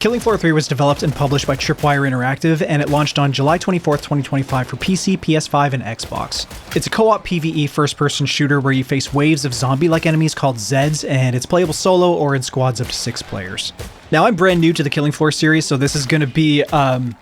Killing Floor 3 was developed and published by Tripwire Interactive, and it launched on July 24th, 2025 for PC, PS5, and Xbox. It's a co-op PVE first-person shooter where you face waves of zombie-like enemies called Zeds, and it's playable solo or in squads up to 6 players. Now, I'm brand new to the Killing Floor series, so this is going to be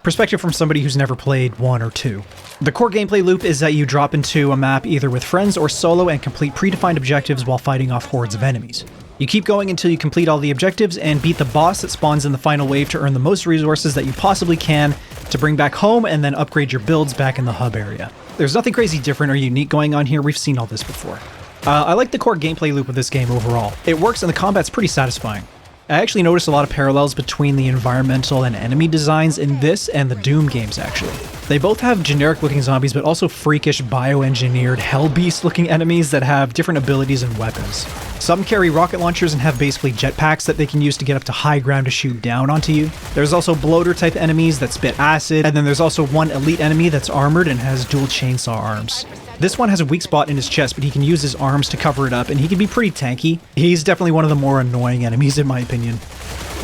perspective from somebody who's never played 1 or 2. The core gameplay loop is that you drop into a map either with friends or solo and complete predefined objectives while fighting off hordes of enemies. You keep going until you complete all the objectives and beat the boss that spawns in the final wave to earn the most resources that you possibly can to bring back home and then upgrade your builds back in the hub area. There's nothing crazy different or unique going on here, we've seen all this before. I like the core gameplay loop of this game overall. It works and the combat's pretty satisfying. I actually noticed a lot of parallels between the environmental and enemy designs in this and the Doom games actually. They both have generic looking zombies but also freakish bioengineered hellbeast looking enemies that have different abilities and weapons. Some carry rocket launchers and have basically jetpacks that they can use to get up to high ground to shoot down onto you. There's also bloater type enemies that spit acid, and then there's also one elite enemy that's armored and has dual chainsaw arms. This one has a weak spot in his chest, but he can use his arms to cover it up, and he can be pretty tanky. He's definitely one of the more annoying enemies in my opinion.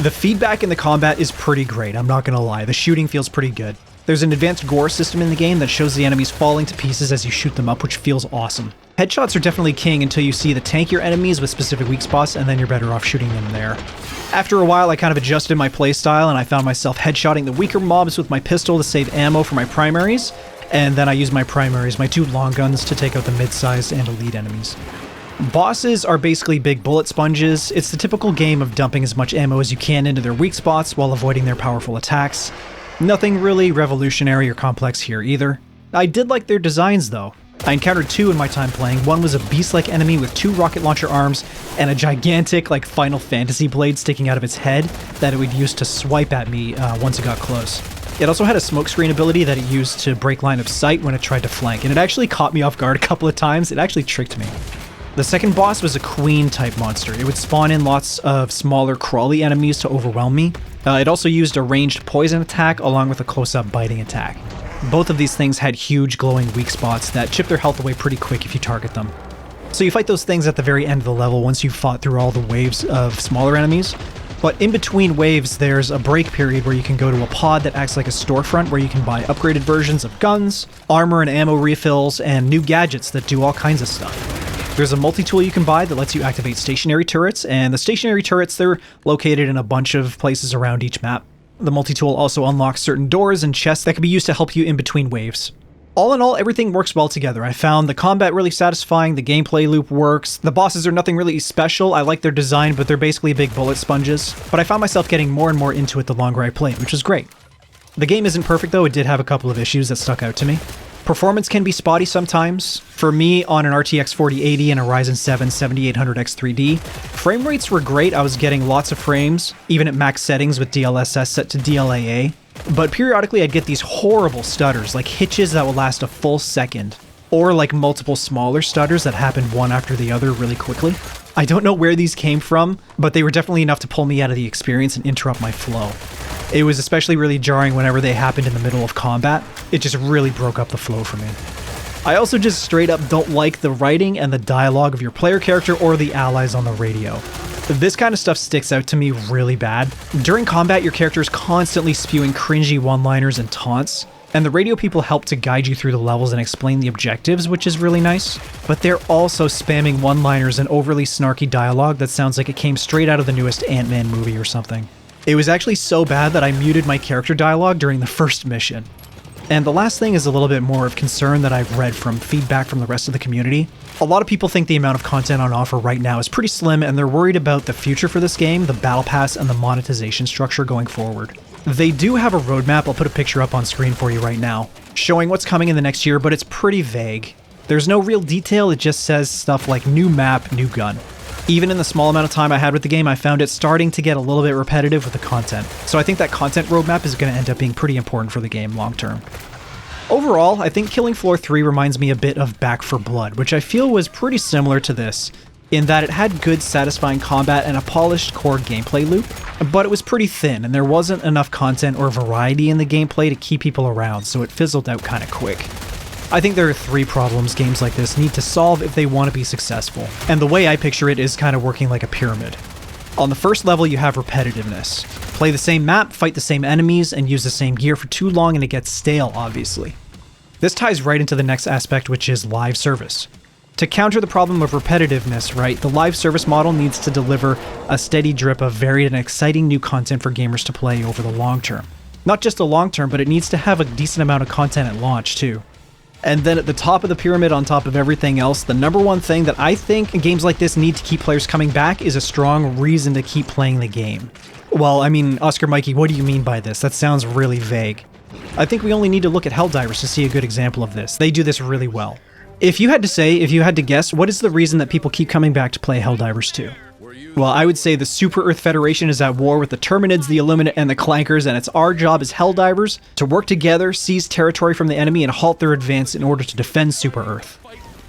The feedback in the combat is pretty great, I'm not gonna lie. The shooting feels pretty good. There's an advanced gore system in the game that shows the enemies falling to pieces as you shoot them up, which feels awesome. Headshots are definitely king until you see the tankier enemies with specific weak spots, and then you're better off shooting them there. After a while, I kind of adjusted my playstyle, and I found myself headshotting the weaker mobs with my pistol to save ammo for my primaries, and then I use my primaries, my 2 long guns, to take out the mid-sized and elite enemies. Bosses are basically big bullet sponges. It's the typical game of dumping as much ammo as you can into their weak spots while avoiding their powerful attacks. Nothing really revolutionary or complex here either. I did like their designs though. I encountered 2 in my time playing. One was a beast-like enemy with 2 rocket launcher arms and a gigantic like Final Fantasy blade sticking out of its head that it would use to swipe at me once it got close. It also had a smokescreen ability that it used to break line of sight when it tried to flank, and it actually caught me off guard a couple of times. It actually tricked me. The second boss was a queen-type monster. It would spawn in lots of smaller crawly enemies to overwhelm me. It also used a ranged poison attack along with a close-up biting attack. Both of these things had huge glowing weak spots that chip their health away pretty quick if you target them. So you fight those things at the very end of the level once you've fought through all the waves of smaller enemies. But in between waves, there's a break period where you can go to a pod that acts like a storefront where you can buy upgraded versions of guns, armor and ammo refills, and new gadgets that do all kinds of stuff. There's a multi-tool you can buy that lets you activate stationary turrets, and the stationary turrets, they're located in a bunch of places around each map. The multi-tool also unlocks certain doors and chests that can be used to help you in between waves. All in all, everything works well together. I found the combat really satisfying, the gameplay loop works, the bosses are nothing really special. I like their design, but they're basically big bullet sponges. But I found myself getting more and more into it the longer I played, which was great. The game isn't perfect though, it did have a couple of issues that stuck out to me. Performance can be spotty sometimes. For me, on an RTX 4080 and a Ryzen 7 7800X3D, frame rates were great. I was getting lots of frames, even at max settings with DLSS set to DLAA. But periodically I'd get these horrible stutters, like hitches that would last a full second, or like multiple smaller stutters that happened one after the other really quickly. I don't know where these came from, but they were definitely enough to pull me out of the experience and interrupt my flow. It was especially really jarring whenever they happened in the middle of combat. It just really broke up the flow for me. I also just straight up don't like the writing and the dialogue of your player character or the allies on the radio. This kind of stuff sticks out to me really bad. During combat, your character is constantly spewing cringy one-liners and taunts, and the radio people help to guide you through the levels and explain the objectives, which is really nice. But they're also spamming one-liners and overly snarky dialogue that sounds like it came straight out of the newest Ant-Man movie or something. It was actually so bad that I muted my character dialogue during the first mission. And the last thing is a little bit more of concern that I've read from feedback from the rest of the community. A lot of people think the amount of content on offer right now is pretty slim, and they're worried about the future for this game, the battle pass, and the monetization structure going forward. They do have a roadmap, I'll put a picture up on screen for you right now, showing what's coming in the next year, but it's pretty vague. There's no real detail, it just says stuff like new map, new gun. Even in the small amount of time I had with the game, I found it starting to get a little bit repetitive with the content. So I think that content roadmap is going to end up being pretty important for the game long term. Overall, I think Killing Floor 3 reminds me a bit of Back 4 Blood, which I feel was pretty similar to this, in that it had good satisfying combat and a polished core gameplay loop, but it was pretty thin and there wasn't enough content or variety in the gameplay to keep people around, so it fizzled out kind of quick. I think there are 3 problems games like this need to solve if they want to be successful, and the way I picture it is kind of working like a pyramid. On the first level, you have repetitiveness. Play the same map, fight the same enemies, and use the same gear for too long and it gets stale, obviously. This ties right into the next aspect, which is live service. To counter the problem of repetitiveness, right, the live service model needs to deliver a steady drip of varied and exciting new content for gamers to play over the long term. Not just the long term, but it needs to have a decent amount of content at launch, too. And then at the top of the pyramid, on top of everything else, the number one thing that I think games like this need to keep players coming back is a strong reason to keep playing the game. Well, I mean, Oscar Mikey, what do you mean by this? That sounds really vague. I think we only need to look at Helldivers to see a good example of this. They do this really well. If you had to guess, what is the reason that people keep coming back to play Helldivers 2? Well, I would say the Super Earth Federation is at war with the Terminids, the Illuminate, and the Clankers, and it's our job as Helldivers to work together, seize territory from the enemy, and halt their advance in order to defend Super Earth.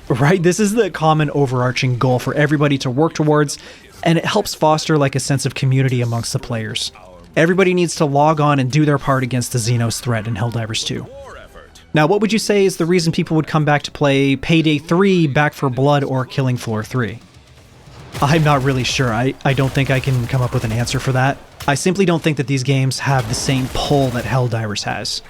Right? This is the common overarching goal for everybody to work towards, and it helps foster like a sense of community amongst the players. Everybody needs to log on and do their part against the Xenos threat in Helldivers 2. Now, what would you say is the reason people would come back to play Payday 3, Back 4 Blood, or Killing Floor 3? I'm not really sure. I don't think I can come up with an answer for that. I simply don't think that these games have the same pull that Helldivers has.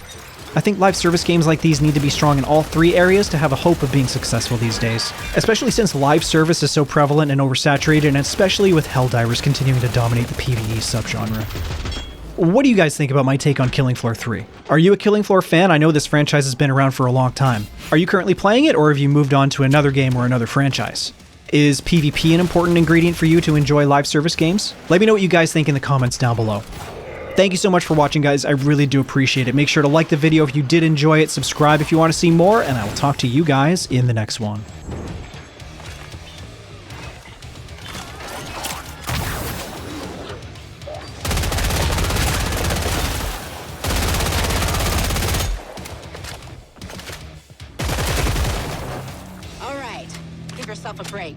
I think live service games like these need to be strong in all three areas to have a hope of being successful these days. Especially since live service is so prevalent and oversaturated, and especially with Helldivers continuing to dominate the PvE subgenre. What do you guys think about my take on Killing Floor 3? Are you a Killing Floor fan? I know this franchise has been around for a long time. Are you currently playing it, or have you moved on to another game or another franchise? Is PvP an important ingredient for you to enjoy live service games? Let me know what you guys think in the comments down below. Thank you so much for watching, guys. I really do appreciate it. Make sure to like the video if you did enjoy it, subscribe if you want to see more, and I will talk to you guys in the next one. All right, give yourself a break.